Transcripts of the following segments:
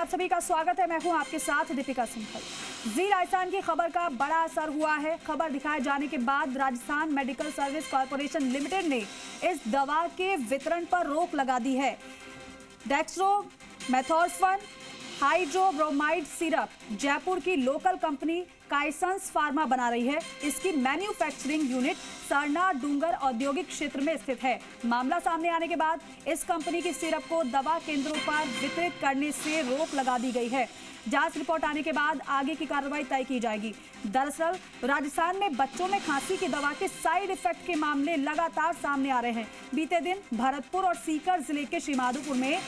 आप सभी का स्वागत है। मैं हूं आपके साथ दीपिका सिंघल। जी राजस्थान की खबर का बड़ा असर हुआ है। खबर दिखाए जाने के बाद Rajasthan medical service corporation limited ने इस दवा के वितरण पर रोक लगा दी है। डेक्स्ट्रोमेथोर्फन हाइड्रोब्रोमाइड सिरप जयपुर की लोकल कंपनी काइसंस फार्मा बना रही है। इसकी मैन्युफैक्चरिंग यूनिट सरना डूंगर औद्योगिक क्षेत्र में स्थित है। मामला सामने आने के बाद इस कंपनी की सिरप को दवा केंद्रों पर वितरित करने से रोक लगा दी गई है। जांच रिपोर्ट आने के बाद आगे की कार्रवाई तय की जाएगी। दरअसल राजस्थान में बच्चों में खांसी की दवा के साइड इफेक्ट के मामले लगातार सामने आ रहे हैं। बीते दिन भरतपुर और सीकर जिले के श्रीमाधोपुर में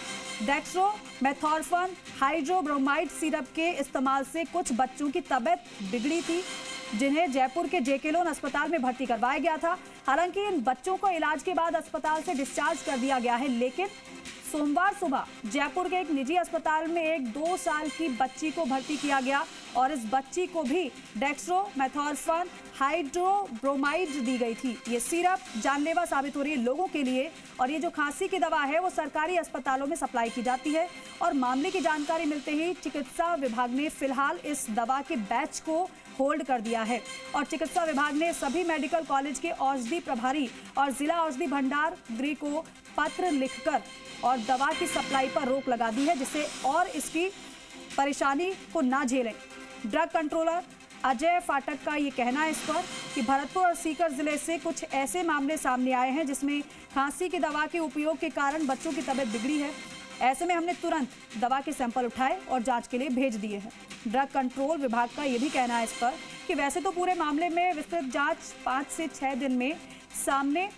डेक्स्ट्रोमेथोर्फन हाइड्रोब्रोमाइड सिरप के इस्तेमाल से कुछ बच्चों की तबीयत बिगड़ी थी, जिन्हें जयपुर के जेके लोन अस्पताल में भर्ती करवाया गया था। हालांकि इन बच्चों को इलाज के बाद अस्पताल से डिस्चार्ज कर दिया गया है, लेकिन सोमवार सुबह जयपुर के एक निजी अस्पताल में एक 2 साल की बच्ची को भर्ती किया गया और इस बच्ची को भी डेक्स्ट्रोमेथोर्फन हाइड्रोब्रोमाइड दी गई थी। ये सिरप जानलेवा साबित हो रही है लोगों के लिए और ये जो खांसी की दवा है वो सरकारी अस्पतालों में सप्लाई की जाती है। और मामले की जानकारी मिलते ही चिकित्सा विभाग ने फिलहाल इस दवा के बैच को होल्ड कर दिया है और चिकित्सा विभाग ने सभी मेडिकल कॉलेज के औषधि प्रभारी और जिला औषधि भंडार गृह को पत्र लिखकर और दवा की सप्लाई पर रोक लगा दी है, जिससे और इसकी परेशानी को ना झेलें। ड्रग कंट्रोलर अजय फाटक का ये कहना है इस पर कि भरतपुर और सीकर जिले से कुछ ऐसे मामले सामने आए हैं जिसमें खांसी की दवा के उपयोग के कारण बच्चों की तबीयत बिगड़ी है। ऐसे में हमने तुरंत दवा के सैंपल उठाए और जांच के लिए भेज दिए हैं। ड्रग कंट्रोल विभाग का ये भी कहना है इस पर कि वैसे तो पूरे मामले में विस्तृत जांच 5 से 6 दिन में सामने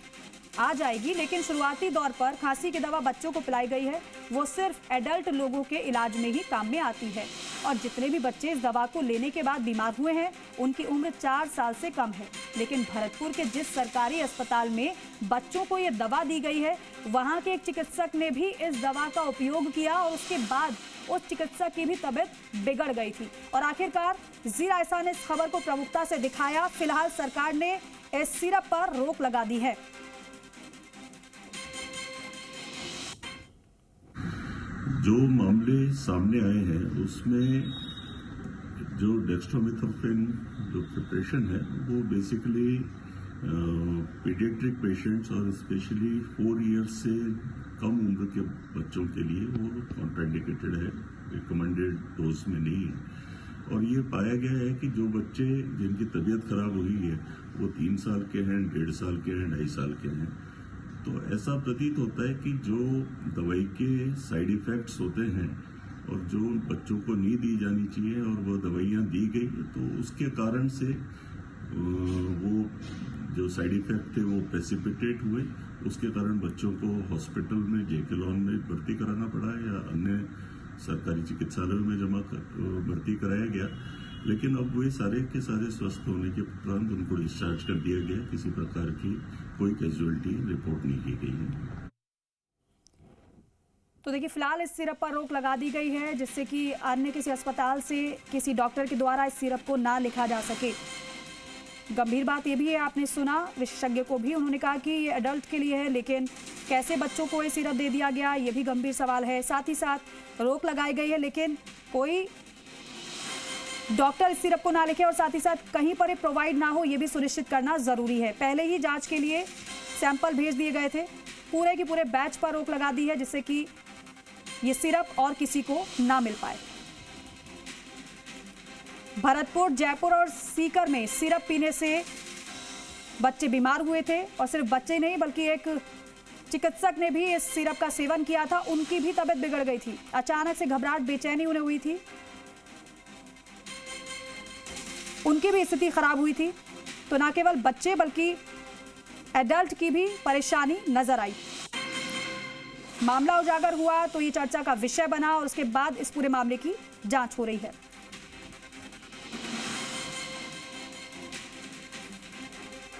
आ जाएगी, लेकिन शुरुआती दौर पर खांसी की दवा बच्चों को पिलाई गई है वो सिर्फ एडल्ट लोगों के इलाज में ही काम में आती है। और जितने भी बच्चे इस दवा को लेने के बाद बीमार हुए हैं उनकी उम्र 4 साल से कम है। लेकिन भरतपुर के जिस सरकारी अस्पताल में बच्चों को ये दवा दी गई है वहां के एक चिकित्सक ने भी इस दवा का उपयोग किया और उसके बाद उस चिकित्सक की भी तबीयत बिगड़ गई थी। और आखिरकार जी राजस्थान ने इस खबर को प्रमुखता से दिखाया। फिलहाल सरकार ने इस सिरप पर रोक लगा दी है। जो मामले सामने आए हैं उसमें जो डेक्स्ट्रोमेथोर्फन जो प्रिपरेशन है वो बेसिकली पीडियाट्रिक पेशेंट्स और स्पेशली 4 इयर्स से कम उम्र के बच्चों के लिए वो कॉन्ट्राइंडिकेटेड है, रिकमेंडेड डोज में नहीं है। और ये पाया गया है कि जो बच्चे जिनकी तबीयत खराब हुई है वो 3 साल के हैं, 1.5 साल के हैं, 2.5 साल के हैं। तो ऐसा प्रतीत होता है कि जो दवाई के साइड इफेक्ट्स होते हैं और जो बच्चों को नहीं दी जानी चाहिए और वो दवाइयाँ दी गई तो उसके कारण से वो जो साइड इफेक्ट थे वो प्रेसिपिटेट हुए। उसके कारण बच्चों को हॉस्पिटल में जेके लोन में भर्ती कराना पड़ा या अन्य सरकारी चिकित्सालयों में भर्ती कराया गया। लेकिन अब वे सारे के सारे स्वस्थ होने के उपरांत उनको डिस्चार्ज कर दिया गया। किसी प्रकार की कोई कैजुअलिटी रिपोर्ट नहीं की गई है। तो देखिए फिलहाल इस सिरप पर रोक लगा दी गई है जिससे कि अन्य किसी अस्पताल से किसी डॉक्टर के द्वारा इस सिरप को ना लिखा जा सके। गंभीर बात ये भी है, आपने सुना विशेषज्ञ को भी, उन्होंने कहा कि ये एडल्ट के लिए है, लेकिन कैसे बच्चों को ये सिरप दे दिया गया ये भी गंभीर सवाल है। साथ ही साथ रोक लगाई गई है लेकिन कोई डॉक्टर इस सिरप को ना लिखे और साथ ही साथ कहीं पर ये प्रोवाइड ना हो ये भी सुनिश्चित करना जरूरी है। पहले ही जांच के लिए सैंपल भेज दिए गए थे। पूरे के पूरे बैच पर रोक लगा दी है जिससे कि ये सिरप और किसी को ना मिल पाए। भरतपुर, जयपुर और सीकर में सिरप पीने से बच्चे बीमार हुए थे और सिर्फ बच्चे नहीं बल्कि एक चिकित्सक ने भी इस सिरप का सेवन किया था, उनकी भी तबीयत बिगड़ गई थी। अचानक से घबराहट, बेचैनी उन्हें हुई थी, उनकी भी स्थिति खराब हुई थी। तो न केवल बच्चे बल्कि एडल्ट की भी परेशानी नजर आई। मामला उजागर हुआ तो ये चर्चा का विषय बना और उसके बाद इस पूरे मामले की जांच हो रही है।